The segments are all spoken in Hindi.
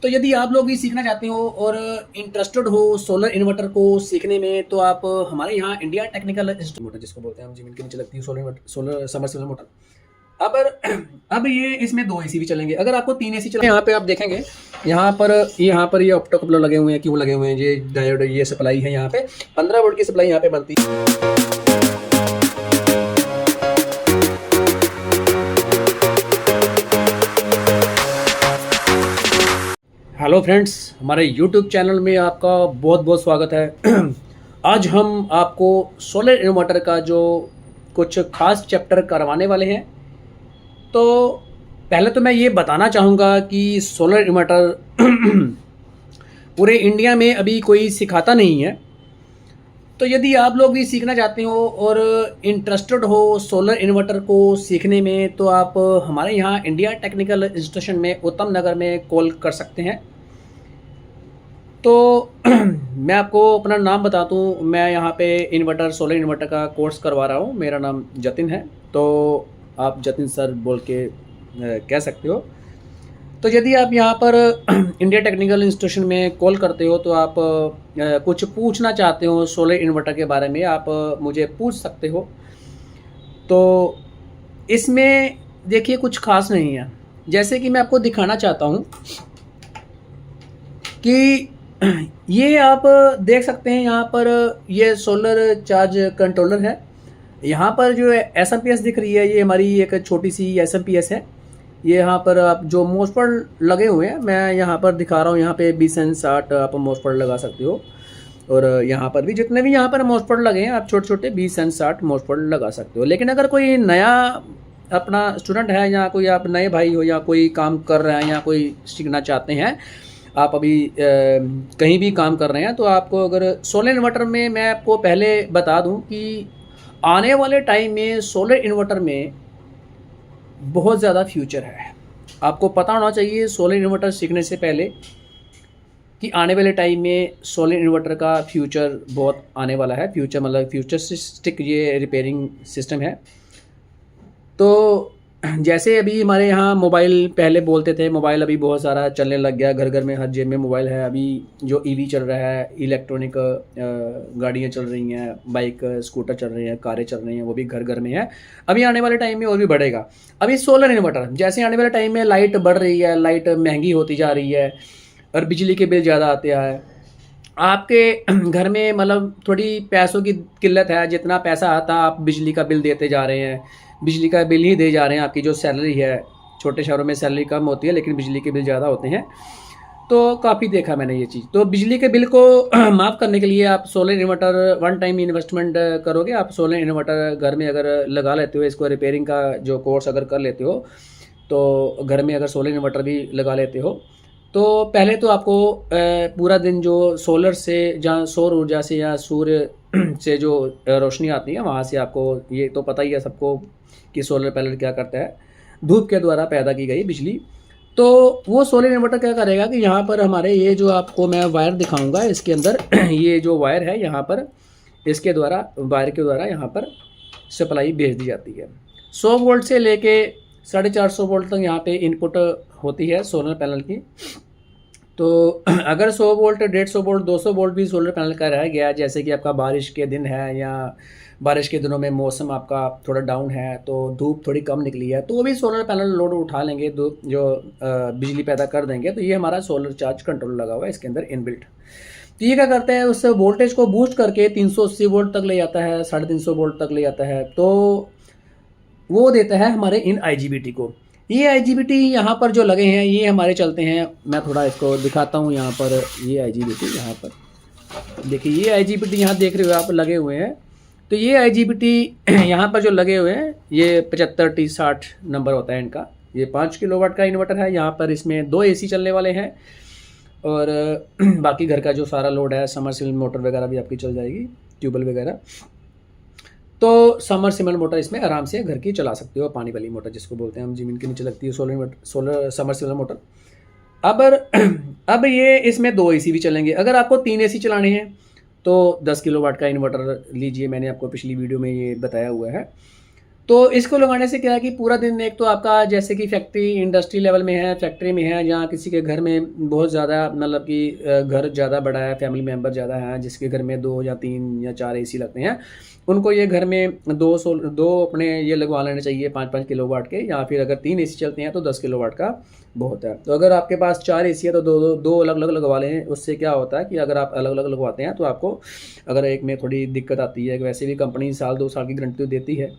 तो यदि आप लोग भी सीखना चाहते हो और इंटरेस्टेड हो सोलर इन्वर्टर को सीखने में, तो आप हमारे यहाँ इंडिया टेक्निकल इंस्टीट्यूट मोटर जिसको बोलते हैं हम, जमीन के नीचे लगती है सोलर समरसेबल मोटर। अब ये इसमें 2 एसी भी चलेंगे। अगर आपको 3 एसी चलेंगे, यहाँ पे आप देखेंगे यहाँ पर ये ऑप्टो कपलर लगे हुए हैं। क्यों लगे हुए हैं? ये डायोड, ये सप्लाई है। यहाँ पे 15 वोल्ट की सप्लाई यहाँ पे बनती है। हेलो फ्रेंड्स, हमारे यूट्यूब चैनल में आपका बहुत बहुत स्वागत है। आज हम आपको सोलर इन्वर्टर का जो कुछ खास चैप्टर करवाने वाले हैं। तो पहले तो मैं ये बताना चाहूँगा कि सोलर इन्वर्टर पूरे इंडिया में अभी कोई सिखाता नहीं है। तो यदि आप लोग भी सीखना चाहते हो और इंटरेस्टेड हो सोलर इन्वर्टर को सीखने में, तो आप हमारे यहाँ इंडिया टेक्निकल इंस्टीट्यूशन में उत्तम नगर में कॉल कर सकते हैं। तो मैं आपको अपना नाम बता दूँ, मैं यहाँ पे सोलर इन्वर्टर का कोर्स करवा रहा हूँ। मेरा नाम जतिन है, तो आप जतिन सर बोल के कह सकते हो। तो यदि आप यहाँ पर इंडिया टेक्निकल इंस्टीट्यूशन में कॉल करते हो, तो आप कुछ पूछना चाहते हो सोलर इन्वर्टर के बारे में, आप मुझे पूछ सकते हो। तो इसमें देखिए कुछ खास नहीं है। जैसे कि मैं आपको दिखाना चाहता हूँ कि ये आप देख सकते हैं, यहाँ पर ये सोलर चार्ज कंट्रोलर है। यहाँ पर जो एसएमपीएस दिख रही है, ये हमारी एक छोटी सी एसएमपीएस है। ये यहाँ पर आप जो मोसपॉट लगे हुए हैं, मैं यहाँ पर दिखा रहा हूँ। यहाँ पे 20 एंड 60 आप मोसपॉट लगा सकते हो। और यहाँ पर भी जितने भी यहाँ पर मोसपॉट लगे हैं, आप छोटे छोटे 20 एंड 60 मोसपॉट लगा सकते हो। लेकिन अगर कोई नया अपना स्टूडेंट है, या कोई आप नए भाई हो, या कोई काम कर रहे हैं, या कोई सीखना चाहते हैं, आप अभी कहीं भी काम कर रहे हैं, तो आपको अगर सोलर इन्वर्टर में, मैं आपको पहले बता दूं कि आने वाले टाइम में सोलर इन्वर्टर में बहुत ज़्यादा फ्यूचर है। आपको पता होना चाहिए सोलर इन्वर्टर सीखने से पहले कि आने वाले टाइम में सोलर इन्वर्टर का फ्यूचर बहुत आने वाला है। फ्यूचर मतलब फ्यूचरिस्टिक ये रिपेयरिंग सिस्टम है। तो जैसे अभी हमारे यहाँ मोबाइल पहले बोलते थे, मोबाइल अभी बहुत सारा चलने लग गया। घर घर में हर जेब में मोबाइल है। अभी जो ईवी चल रहा है, इलेक्ट्रॉनिक गाड़ियाँ चल रही हैं, बाइक स्कूटर चल रही हैं, कारें चल रही हैं, वो भी घर घर में है। अभी आने वाले टाइम में और भी बढ़ेगा। अभी सोलर इन्वर्टर, जैसे आने वाले टाइम में लाइट बढ़ रही है, लाइट महंगी होती जा रही है और बिजली के बिल ज़्यादा आते हैं। आपके घर में मतलब थोड़ी पैसों की किल्लत है, जितना पैसा आता आप बिजली का बिल देते जा रहे हैं, बिजली का बिल ही दे जा रहे हैं। आपकी जो सैलरी है, छोटे शहरों में सैलरी कम होती है लेकिन बिजली के बिल ज़्यादा होते हैं। तो काफ़ी देखा मैंने ये चीज़। तो बिजली के बिल को माफ़ करने के लिए आप solar inverter one time investment करोगे। आप सोलर इन्वर्टर घर में अगर लगा लेते हो, इसको रिपेयरिंग का जो कोर्स अगर कर लेते हो, तो घर में अगर सोलर इन्वर्टर भी लगा लेते हो, तो पहले तो आपको पूरा दिन जो सोलर से, जहाँ सौर ऊर्जा से या सूर्य से जो रोशनी आती है, वहाँ से आपको, ये तो पता ही है सबको कि सोलर पैनल क्या करता है, धूप के द्वारा पैदा की गई बिजली। तो वो सोलर इन्वर्टर क्या करेगा कि यहाँ पर हमारे ये जो आपको मैं वायर दिखाऊंगा, इसके अंदर ये जो वायर है यहाँ पर, इसके द्वारा, वायर के द्वारा यहाँ पर सप्लाई भेज दी जाती है। 100 वोल्ट से लेके 450 वोल्ट तक यहाँ पे इनपुट होती है सोलर पैनल की। तो अगर 100 वोल्ट, 150 वोल्ट, 200 वोल्ट भी सोलर पैनल का रह गया, जैसे कि आपका बारिश के दिन है, या बारिश के दिनों में मौसम आपका थोड़ा डाउन है, तो धूप थोड़ी कम निकली है, तो वो भी सोलर पैनल लोड उठा लेंगे, जो बिजली पैदा कर देंगे। तो ये हमारा सोलर चार्ज कंट्रोल लगा हुआ है इसके अंदर इनबिल्ट। तो ये क्या करते हैं, उस वोल्टेज को बूस्ट करके 380 वोल्ट तक ले जाता है, 350 वोल्ट तक ले जाता है। तो वो देता है हमारे इन IGBT को। ये IGBT यहाँ पर जो लगे हैं, ये हमारे चलते हैं। मैं थोड़ा इसको दिखाता हूँ। यहाँ पर ये IGBT, यहाँ पर देखिए, ये IGBT यहाँ देख रहे हो आप लगे हुए हैं। तो ये IGBT यहाँ पर जो लगे हुए हैं, ये 75T60 नंबर होता है इनका। ये 5 किलोवाट का इन्वर्टर है। यहाँ पर इसमें 2 AC चलने वाले हैं, और बाकी घर का जो सारा लोड है, समरसेबल मोटर वगैरह भी आपकी चल जाएगी, ट्यूबवेल वगैरह। तो समरसेबल मोटर इसमें आराम से घर की चला सकते हो, पानी वाली मोटर जिसको बोलते हैं हम, ज़मीन के नीचे लगती है सोलर समरसेबल मोटर। अब ये इसमें 2 AC भी चलेंगे। अगर आपको 3 AC चलाने हैं, तो 10 किलोवाट का इन्वर्टर लीजिए। मैंने आपको पिछली वीडियो में ये बताया हुआ है। तो इसको लगाने से क्या है कि पूरा दिन एक तो आपका जैसे कि फैक्ट्री इंडस्ट्री लेवल में है, फैक्ट्री में है, जहाँ किसी के घर में बहुत ज़्यादा मतलब कि घर ज़्यादा बड़ा है, फैमिली मेम्बर ज़्यादा है, जिसके घर में 2 या 3 या 4 एसी लगते हैं, उनको ये घर में दो अपने ये लगवा लेने चाहिए 5-5 किलोवाट के, या फिर अगर 3 एसी चलते हैं तो 10 किलोवाट का बहुत है। तो अगर आपके पास 4 एसी है तो दो अलग अलग लगवा लें। उससे क्या होता है कि अगर आप अलग अलग लगवाते हैं तो आपको अगर एक में थोड़ी दिक्कत आती है, वैसे भी कंपनी 1-2 साल की गारंटी तो देती है,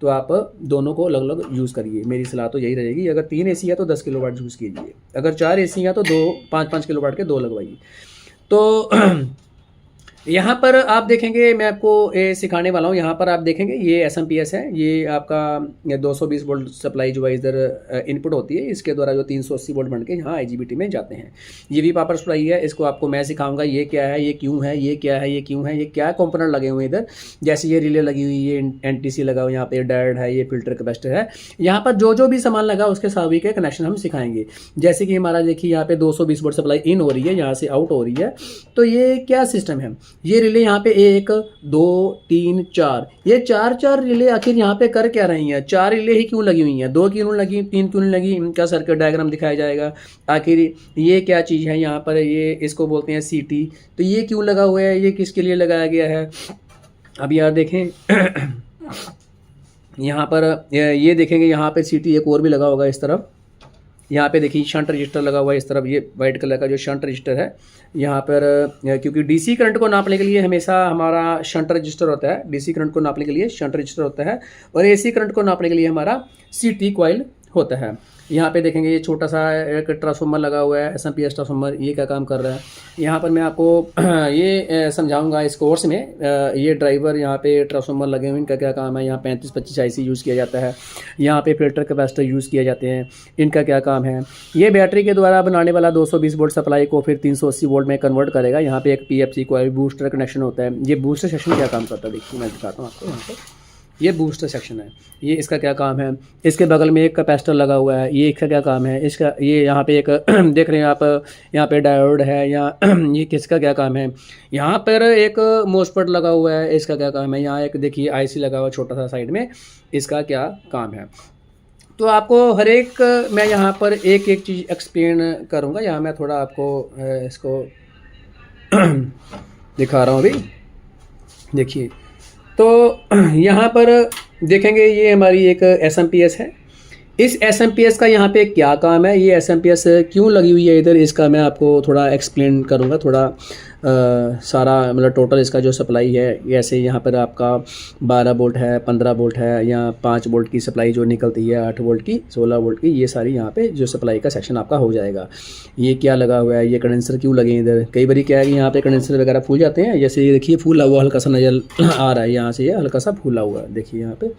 तो आप दोनों को अलग अलग यूज़ करिए। मेरी सलाह तो यही रहेगी, अगर 3 एसी है तो 10 किलोवाट यूज़ कीजिए, अगर 4 एसी हैं तो 5-5 किलोवाट के 2 लगवाइए। तो यहाँ पर आप देखेंगे, मैं आपको ये सिखाने वाला हूँ। यहाँ पर आप देखेंगे ये एसएमपीएस है, ये आपका 220 वोल्ट सप्लाई जो है इधर इनपुट होती है, इसके द्वारा जो 380 वोल्ट बन के यहाँ आईजीबीटी में जाते हैं। ये भी पावर सप्लाई है, इसको आपको मैं सिखाऊंगा ये क्या है, ये क्यों है, ये क्या है, ये क्यों है, ये क्या कंपोनेंट लगे हुए हैं इधर। जैसे ये रिले लगी हुई है, एनटीसी लगा हुआ, यहाँ पे डायोड है, ये फिल्टर कैपेसिटर है। यहाँ पर जो भी सामान लगा उसके सभी के कनेक्शन हम सिखाएंगे। जैसे कि हमारा देखिए यहाँ पे 220 वोल्ट सप्लाई इन हो रही है, यहाँ से आउट हो रही है। तो ये क्या सिस्टम है, ये रिले यहाँ पे 1 2 3 4, ये 4 रिले आखिर यहाँ पे कर क्या रही हैं? 4 रिले ही क्यों लगी हुई हैं? 2 क्यों लगी, 3 क्यों लगी? इनका सर्किट डायग्राम दिखाया जाएगा। आखिर ये क्या चीज़ है यहाँ पर, ये इसको बोलते हैं सीटी। तो ये क्यों लगा हुआ है, ये किसके लिए लगाया गया है? अब यार देखें यहाँ पर ये देखेंगे, यहाँ पे सीटी एक और भी लगा होगा इस तरफ। यहाँ पे देखिए शंट रजिस्टर लगा हुआ है इस तरफ, ये वाइट कलर का जो शंट रजिस्टर है यहाँ पर, क्योंकि डीसी करंट को नापने के लिए हमेशा हमारा शंट रजिस्टर होता है। डीसी करंट को नापने के लिए शंट रजिस्टर होता है, और एसी करंट को नापने के लिए हमारा सीटी कॉइल होता है। यहाँ पे देखेंगे ये छोटा सा एक ट्रांसफार्मर लगा हुआ है, एसएमपीएस ट्रांसफार्मर। ये क्या काम कर रहा है, यहाँ पर मैं आपको ये समझाऊंगा इस कोर्स में। ये ड्राइवर यहाँ पे ट्रांसफार्मर लगे हुए, इनका क्या काम है। यहाँ 35-25 आईसी यूज़ किया जाता है, यहाँ पे फिल्टर कैपेसिटर यूज़ किए जाते हैं, इनका क्या काम है। ये बैटरी के द्वारा बनाने वाला 220 वोल्ट सप्लाई को फिर 380 वोल्ट में कन्वर्ट करेगा। यहाँ पे एक पीएफसी कॉइल बूस्टर कनेक्शन होता है। ये बूस्टर सेक्शन क्या काम करता है देखिए, मैं दिखाता हूँ आपको। यहाँ पे ये बूस्टर सेक्शन है, ये इसका क्या काम है। इसके बगल में एक कैपेसिटर लगा हुआ है, ये इसका क्या काम है। इसका ये यहाँ पे एक देख रहे हैं आप, यहाँ पे डायोड है, या ये किसका क्या काम है। यहाँ पर एक मोस्फेट लगा हुआ है, इसका क्या काम है। यहाँ एक देखिए आईसी लगा हुआ छोटा सा साइड में, इसका क्या काम है। तो आपको हर एक मैं यहाँ पर एक एक चीज़ एक्सप्लेन करूँगा। यहाँ मैं थोड़ा आपको इसको दिखा रहा हूँ अभी, देखिए। तो यहाँ पर देखेंगे ये हमारी एक एसएमपीएस है। इस एसएमपीएस का यहाँ पे क्या काम है, ये एसएमपीएस क्यों लगी हुई है इधर, इसका मैं आपको थोड़ा एक्सप्लेन करूँगा। थोड़ा सारा मतलब टोटल इसका जो सप्लाई है, ऐसे यहाँ पर आपका 12 वोल्ट है, 15 वोल्ट है, या 5 वोल्ट की सप्लाई जो निकलती है, 8 वोल्ट की, 16 वोल्ट की, ये सारी यहाँ पे जो सप्लाई का सेक्शन आपका हो जाएगा। ये क्या लगा हुआ है, ये कंडेंसर क्यों लगे इधर। कई बार क्या है कि यहाँ पे कंडेंसर वगैरह फूल जाते हैं। जैसे ये देखिए फूला हुआ हल्का सा नजर आ रहा है, यहाँ से ये हल्का सा फूला हुआ है, देखिए यहाँ पे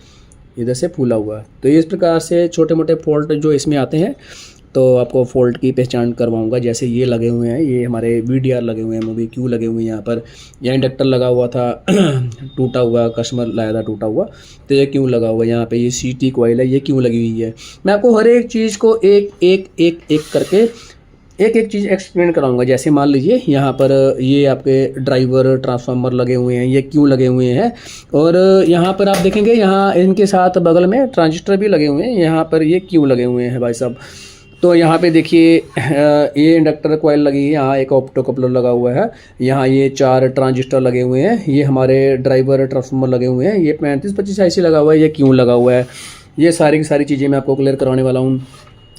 इधर से फूला हुआ है। तो इस प्रकार से छोटे मोटे फॉल्ट जो इसमें आते हैं, तो आपको फॉल्ट की पहचान करवाऊंगा। जैसे ये लगे हुए हैं, ये हमारे वीडीआर लगे हुए हैं, मूवी क्यों लगे हुए हैं यहाँ पर। यह इंडक्टर लगा हुआ था टूटा हुआ, कस्टमर लाया था टूटा हुआ, तो ये क्यों लगा हुआ है। यहाँ पे ये सीटी कॉइल है, ये क्यों लगी हुई है। मैं आपको हर एक चीज़ को एक करके एक चीज़ एक्सप्लेन कराऊंगा। जैसे मान लीजिए यहाँ पर ये आपके ड्राइवर ट्रांसफार्मर लगे हुए हैं, ये क्यों लगे हुए हैं। और यहाँ पर आप देखेंगे यहाँ इनके साथ बगल में ट्रांजिस्टर भी लगे हुए हैं, यहाँ पर ये क्यों लगे हुए हैं भाई साहब। तो यहाँ पे देखिए ये इंडक्टर कॉइल लगी है, यहाँ एक ऑप्टो कपलर लगा हुआ है, यहाँ ये 4 ट्रांजिस्टर लगे हुए हैं, ये हमारे ड्राइवर ट्रांसफार्मर लगे हुए हैं, ये 35-25 आईसी लगा हुआ है, ये क्यों लगा हुआ है। ये सारी की सारी चीज़ें मैं आपको क्लियर करवाने वाला हूँ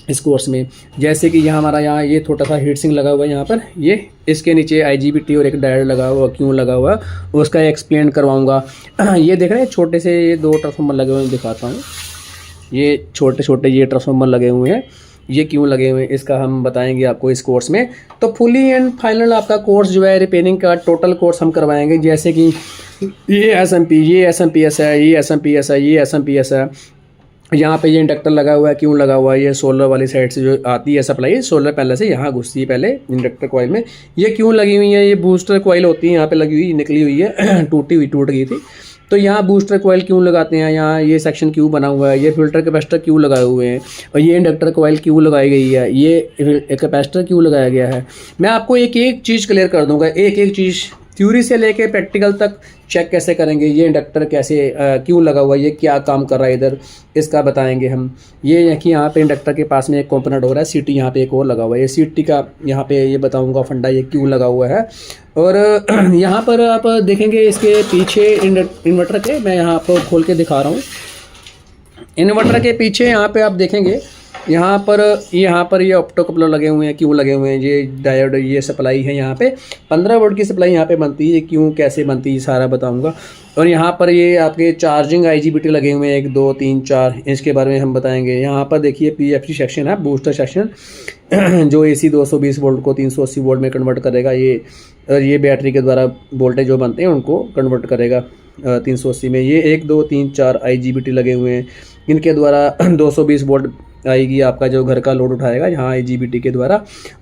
इस कोर्स में। जैसे कि यहाँ हमारा यहाँ ये छोटा सा हीट सिंक लगा हुआ है, यहाँ पर ये इसके नीचे आईजीबीटी और एक डायोड लगा हुआ, क्यों लगा हुआ है उसका एक्सप्लेन करवाऊँगा। ये देख रहे हैं छोटे से ये 2 ट्रांसफार्मर लगे हुए हैं, दिखाता हूँ। ये छोटे छोटे ये ट्रांसफार्मर लगे हुए हैं, ये क्यों लगे हुए हैं इसका हम बताएंगे आपको इस कोर्स में। तो फुली एंड फाइनल आपका कोर्स जो है रिपेयरिंग का टोटल कोर्स हम करवाएंगे। जैसे कि ये एसएमपीएस है, ये एसएमपीएस है, ये एसएमपीएस है। यहाँ पे ये इंडक्टर लगा हुआ है, क्यों लगा हुआ है। ये सोलर वाली साइड से जो आती है सप्लाई, सोलर पहले से यहाँ घुसती है पहले इंडक्टर कॉइल में, ये क्यों लगी हुई है। ये बूस्टर कॉइल होती है, यहाँ पे लगी हुई निकली हुई है टूट गई थी। तो यहाँ बूस्टर कॉइल क्यों लगाते हैं, यहाँ ये सेक्शन क्यों बना हुआ है, ये फिल्टर कैपेसिटर क्यों लगाए हुए हैं, और ये इंडक्टर कॉइल क्यों लगाई गई है, ये कैपेसिटर क्यों लगाया गया है। मैं आपको एक एक चीज़ क्लियर कर दूंगा, एक एक चीज़ थ्योरी से लेके प्रैक्टिकल तक चेक कैसे करेंगे, ये इंडक्टर कैसे क्यों लगा हुआ है, ये क्या काम कर रहा है इधर, इसका बताएंगे हम। ये है कि यहाँ पे इंडक्टर के पास में एक कंपोनेंट हो रहा है, सीटी यहाँ पे एक और लगा हुआ है, ये सीटी का यहाँ पे ये बताऊँगा फंडा ये क्यों लगा हुआ है। और यहाँ पर आप देखेंगे इसके पीछे इन्वर्टर के, मैं यहाँ आपको खोल के दिखा रहा हूँ। इन्वर्टर के पीछे यहाँ पे आप देखेंगे यहाँ पर ये ऑप्टो कपलर लगे हुए हैं, क्यों लगे हुए हैं, ये डायोड, ये सप्लाई है यहाँ पे 15 वोल्ट की सप्लाई यहाँ पे बनती है, क्यों कैसे बनती है सारा बताऊंगा। और यहाँ पर ये आपके चार्जिंग IGBT लगे हुए हैं 1 2 3 4, इसके बारे में हम बताएंगे। यहाँ पर देखिए PFC सेक्शन है, बूस्टर सेक्शन जो AC 220 वोल्ट को 380 वोल्ट में कन्वर्ट करेगा, ये बैटरी के द्वारा वोल्टेज जो बनते हैं उनको कन्वर्ट करेगा 380 में। ये 1 2 3 4 IGBT लगे हुए हैं, इनके द्वारा 220 वोल्ट आएगी आपका जो घर का लोड उठाएगा यहाँ IGBT के द्वारा।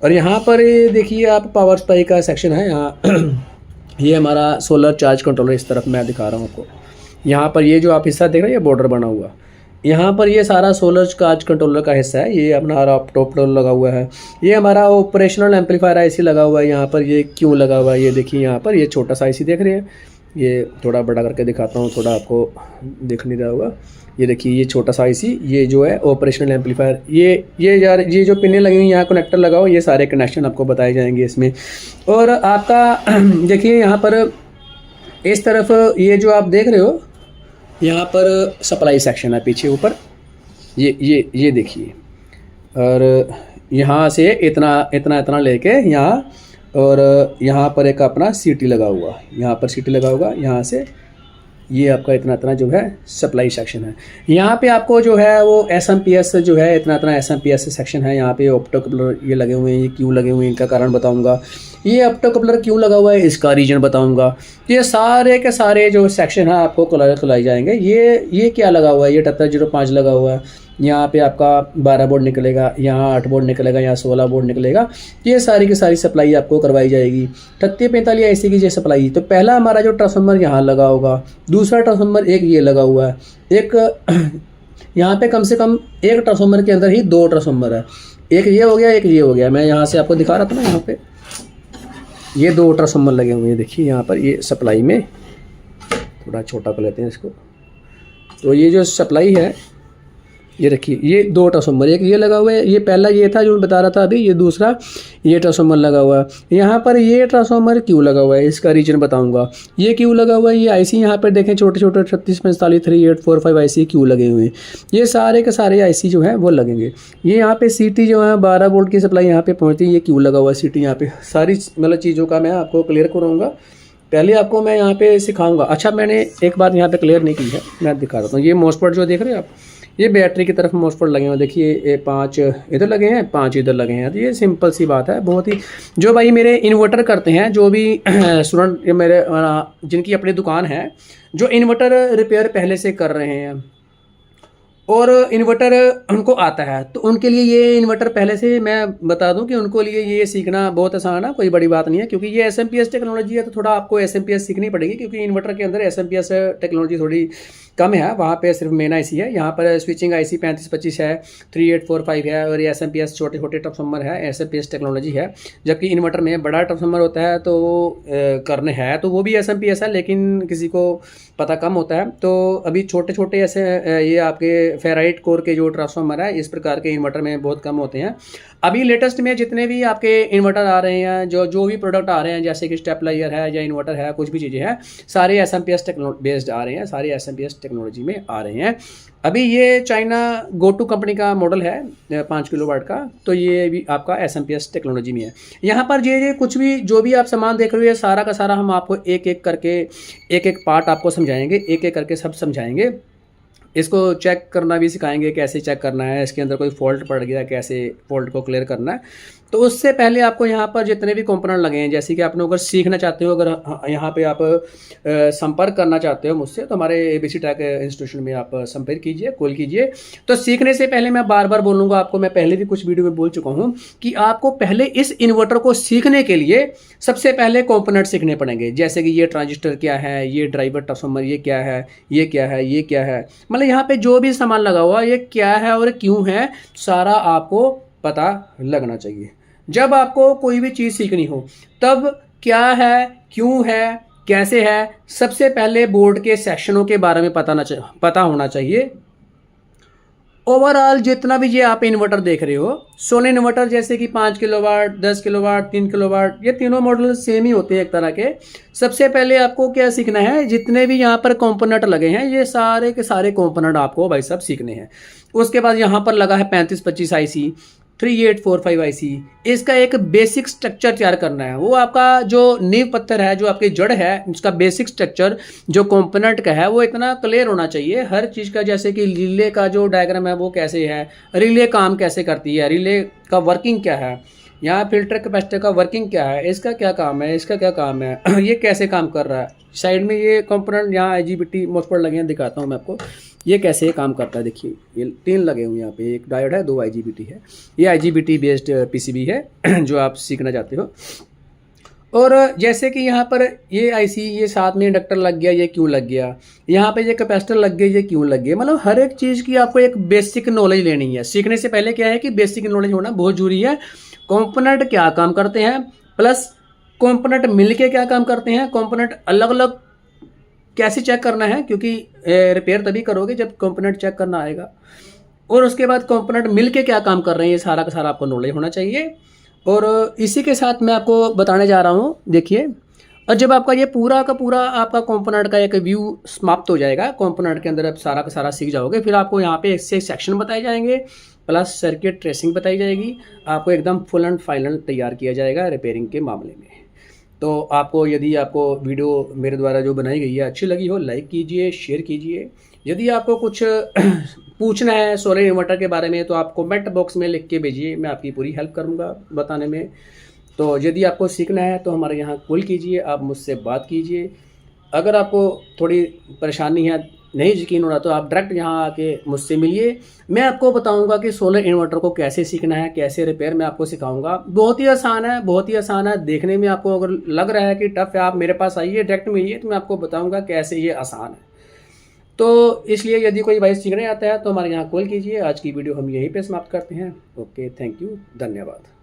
और यहाँ पर देखिए आप पावर सप्लाई का सेक्शन है यहाँ ये हमारा सोलर चार्ज कंट्रोलर, इस तरफ मैं दिखा रहा हूँ आपको। यहाँ पर ये जो आप हिस्सा देख रहे हैं ये बॉर्डर बना हुआ, यहाँ पर ये सारा सोलर चार्ज कंट्रोलर का हिस्सा है, ये अपना टॉप लगा हुआ है। ये हमारा ऑपरेशनल एम्पलीफायर IC लगा हुआ है यहाँ पर, ये क्यों लगा हुआ है ये देखिए यहाँ पर, ये छोटा सा IC देख रहे हैं, ये थोड़ा बड़ा करके दिखाता हूँ, थोड़ा आपको दिख नहीं रहा होगा। ये देखिए ये छोटा सा IC, ये जो है ऑपरेशनल एम्पलीफायर, ये जो पिनें लगी हुई यहाँ कनेक्टर लगा हुआ, ये सारे कनेक्शन आपको बताए जाएंगे इसमें। और आपका देखिए यहाँ पर इस तरफ ये जो आप देख रहे हो यहाँ पर सप्लाई सेक्शन है पीछे ऊपर, ये देखिए। और यहाँ से इतना लेके यहाँ, और यहाँ पर एक अपना सीटी लगा हुआ, यहाँ पर सीटी लगा होगा, यहाँ से ये आपका इतना जो है सप्लाई सेक्शन है। यहाँ पे आपको जो है वो SMPS जो है इतना SMPS सेक्शन है। यहाँ पे ऑप्टो कपलर ये लगे हुए हैं, ये क्यों लगे हुए हैं इनका कारण बताऊंगा। ये ऑप्टो कपलर क्यों लगा हुआ है इसका रीजन बताऊंगा। ये सारे के सारे जो सेक्शन है आपको खुलाई जाएंगे। ये क्या लगा हुआ है, ये 7805 लगा हुआ है। यहाँ पे आपका 12 बोर्ड निकलेगा, यहाँ 8 बोर्ड निकलेगा, यहाँ 16 बोर्ड निकलेगा। ये सारी की सारी सप्लाई आपको करवाई जाएगी। 3845 ऐसी की ये सप्लाई। तो पहला हमारा जो ट्रांसफार्मर यहाँ लगा होगा, दूसरा ट्रांसफार्मर एक ये लगा हुआ है, एक यहाँ पे कम से कम एक ट्रांसफार्मर के अंदर ही 2 ट्रांसफार्मर है, एक ये हो गया, एक ये हो गया। मैं यहाँ से आपको दिखा रहा था ना, यहाँ पे ये 2 ट्रांसफार्मर लगे हुए हैं। देखिए यहाँ पर ये सप्लाई में, थोड़ा छोटा कर लेते हैं इसको। तो ये जो सप्लाई है ये रखिए, ये 2 ट्रांसफार्मर, एक ये लगा हुआ है, ये पहला ये था जो बता रहा था अभी, ये दूसरा ये ट्रांसफार्मर लगा हुआ है। यहाँ पर ये ट्रांसफार्मर क्यों लगा हुआ है इसका रीजन बताऊंगा। ये क्यों लगा हुआ है, ये IC यहाँ पर देखें छोटे छोटे 3645 3845 IC क्यों लगे हुए हैं। ये सारे के सारे IC जो है वो लगेंगे। ये यहाँ पे CT जो है 12 वोल्ट की सप्लाई यहाँ पे पहुँचती है, ये क्यों लगा हुआ है CT यहाँ पे। सारी मतलब चीज़ों का मैं आपको क्लियर कराऊंगा। पहले आपको मैं यहाँ पे सिखाऊंगा। अच्छा, मैंने एक बात यहाँ पे क्लियर नहीं की है, मैं दिखा देता हूँ। ये मॉसफेट जो देख रहे हैं आप, ये बैटरी की तरफ मॉसफेट लगे हुए, देखिए ये 5 इधर लगे हैं, 5 इधर लगे हैं। तो ये सिंपल सी बात है बहुत ही। जो भाई मेरे इन्वर्टर करते हैं, जो भी स्टूडेंट मेरे जिनकी अपनी दुकान है, जो इन्वर्टर रिपेयर पहले से कर रहे हैं और इन्वर्टर उनको आता है, तो उनके लिए ये इन्वर्टर पहले से मैं बता दूं कि उनको लिए ये सीखना बहुत आसान है, कोई बड़ी बात नहीं है। क्योंकि ये SMPS टेक्नोलॉजी है, तो थोड़ा आपको SMPS सीखनी पड़ेगी, क्योंकि इन्वर्टर के अंदर SMPS टेक्नोलॉजी थोड़ी कम है। वहाँ पे सिर्फ मेन IC है, यहाँ पर स्विचिंग IC 3525 है, 3845 है, और ये SMPS छोटे छोटे ट्रांसफार्मर है, SMPS टेक्नोलॉजी है। जबकि इन्वर्टर में बड़ा ट्रांसफार्मर होता है तो करने हैं तो वो भी SMPS है, लेकिन किसी को पता कम होता है। तो अभी छोटे छोटे ऐसे ये आपके फेराइट कोर के जो ट्रांसफार्मर है, इस प्रकार के इन्वर्टर में बहुत कम होते हैं। अभी लेटेस्ट में जितने भी आपके इन्वर्टर आ रहे हैं, जो भी प्रोडक्ट आ रहे हैं, जैसे कि स्टेबलाइजर है या इन्वर्टर है, कुछ भी चीज़ें हैं, सारे SMPS बेस्ड आ रहे हैं, सारे SMPS टेक्नोलॉजी में आ रहे हैं। अभी ये चाइना गोटू कंपनी का मॉडल है 5 किलोवाट का, तो ये भी आपका SMPS टेक्नोलॉजी में है। यहाँ पर ये कुछ भी जो भी आप सामान देख रहे हो, सारा का सारा हम आपको एक एक करके एक एक पार्ट आपको समझाएंगे, एक एक करके सब समझाएंगे। इसको चेक करना भी सिखाएंगे, कैसे चेक करना है, इसके अंदर कोई फॉल्ट पड़ गया कैसे फॉल्ट को क्लियर करना है। तो उससे पहले आपको यहाँ पर जितने भी कंपोनेंट लगे हैं, जैसे कि आपने अगर सीखना चाहते हो, अगर यहाँ पे आप संपर्क करना चाहते हो मुझसे, तो हमारे ABC टेक इंस्टीट्यूशन में आप संपर्क कीजिए, कॉल कीजिए। तो सीखने से पहले मैं बार बार बोलूँगा आपको, मैं पहले भी कुछ वीडियो में बोल चुका हूँ कि आपको पहले इस इन्वर्टर को सीखने के लिए सबसे पहले कॉम्पोनेंट सीखने पड़ेंगे। जैसे कि ये ट्रांजिस्टर क्या है, ये ड्राइवर ट्रांसफार्मर ये क्या है, ये क्या है, ये क्या है, मतलब यहाँ पे जो भी सामान लगा हुआ ये क्या है और क्यों है, सारा आपको पता लगना चाहिए। जब आपको कोई भी चीज़ सीखनी हो, तब क्या है, क्यों है, कैसे है, सबसे पहले बोर्ड के सेक्शनों के बारे में पता होना चाहिए। ओवरऑल जितना भी ये आप इन्वर्टर देख रहे हो, सोलर इन्वर्टर जैसे कि 5 किलोवाट, 10 किलोवाट, 3 किलोवाट, ये तीनों मॉडल सेम ही होते हैं एक तरह के। सबसे पहले आपको क्या सीखना है, जितने भी यहाँ पर कंपोनेंट लगे हैं ये सारे के सारे कंपोनेंट आपको भाई साहब सीखने हैं। उसके बाद यहाँ पर लगा है 3525 IC, 3845 IC, इसका एक बेसिक स्ट्रक्चर तैयार करना है। वो आपका जो नींव पत्थर है, जो आपकी जड़ है, उसका बेसिक स्ट्रक्चर जो कंपोनेंट का है वो इतना क्लियर होना चाहिए हर चीज़ का। जैसे कि रिले का जो डायग्राम है वो कैसे है, रिले काम कैसे करती है, रिले का वर्किंग क्या है, यहाँ फिल्टर कैपेसिटर का वर्किंग क्या है, इसका क्या काम है, इसका क्या काम है, ये कैसे काम कर रहा है। साइड में ये कंपोनेंट यहाँ IGBT मोस्फेट लगे हैं, दिखाता हूँ मैं आपको ये कैसे काम करता है। देखिए ये 3 लगे हुए हैं यहाँ पे, एक डायोड है, 2 IGBT है। ये IGBT बेस्ड PCB है जो आप सीखना चाहते हो। और जैसे कि यहाँ पर ये IC, ये साथ में इंडक्टर लग गया, ये क्यों लग गया, यहाँ पे ये कैपेसिटर लग गया, ये क्यों लग गया। मतलब हर एक चीज़ की आपको एक बेसिक नॉलेज लेनी है। सीखने से पहले क्या है कि बेसिक नॉलेज होना बहुत जरूरी है। कंपोनेंट क्या काम करते हैं, प्लस कंपोनेंट मिलके क्या काम करते हैं, कंपोनेंट अलग अलग कैसे चेक करना है, क्योंकि रिपेयर तभी करोगे जब कंपोनेंट चेक करना आएगा। और उसके बाद कंपोनेंट मिलके क्या काम कर रहे हैं, ये सारा का सारा आपको नॉलेज होना चाहिए। और इसी के साथ मैं आपको बताने जा रहा हूँ, देखिए, और जब आपका ये पूरा का पूरा आपका कंपोनेंट का एक व्यू समाप्त हो जाएगा, कंपोनेंट के अंदर आप सारा का सारा सीख जाओगे, फिर आपको यहाँ पे एक से सेक्शन बताए जाएंगे, प्लस सर्किट ट्रेसिंग बताई जाएगी, आपको एकदम फुल एंड फाइनल तैयार किया जाएगा रिपेयरिंग के मामले में। तो आपको यदि आपको वीडियो मेरे द्वारा जो बनाई गई है अच्छी लगी हो, लाइक कीजिए, शेयर कीजिए। यदि आपको कुछ पूछना है सोलर इन्वर्टर के बारे में तो आप कमेंट बॉक्स में लिख के भेजिए, मैं आपकी पूरी हेल्प करूंगा बताने में। तो यदि आपको सीखना है तो हमारे यहाँ कॉल कीजिए, आप मुझसे बात कीजिए। अगर आपको थोड़ी परेशानी है, नहीं यकीन हो रहा, तो आप डायरेक्ट यहाँ आके मुझसे मिलिए। मैं आपको बताऊंगा कि सोलर इन्वर्टर को कैसे सीखना है, कैसे रिपेयर मैं आपको सिखाऊंगा। बहुत ही आसान है, बहुत ही आसान है। देखने में आपको अगर लग रहा है कि टफ है, आप मेरे पास आइए, डायरेक्ट मिलिए, तो मैं आपको बताऊंगा कैसे ये आसान है। तो इसलिए यदि कोई भाई सीखने आता है तो हमारे यहाँ कॉल कीजिए। आज की वीडियो हम यहीं पे समाप्त करते हैं। ओके, थैंक यू, धन्यवाद।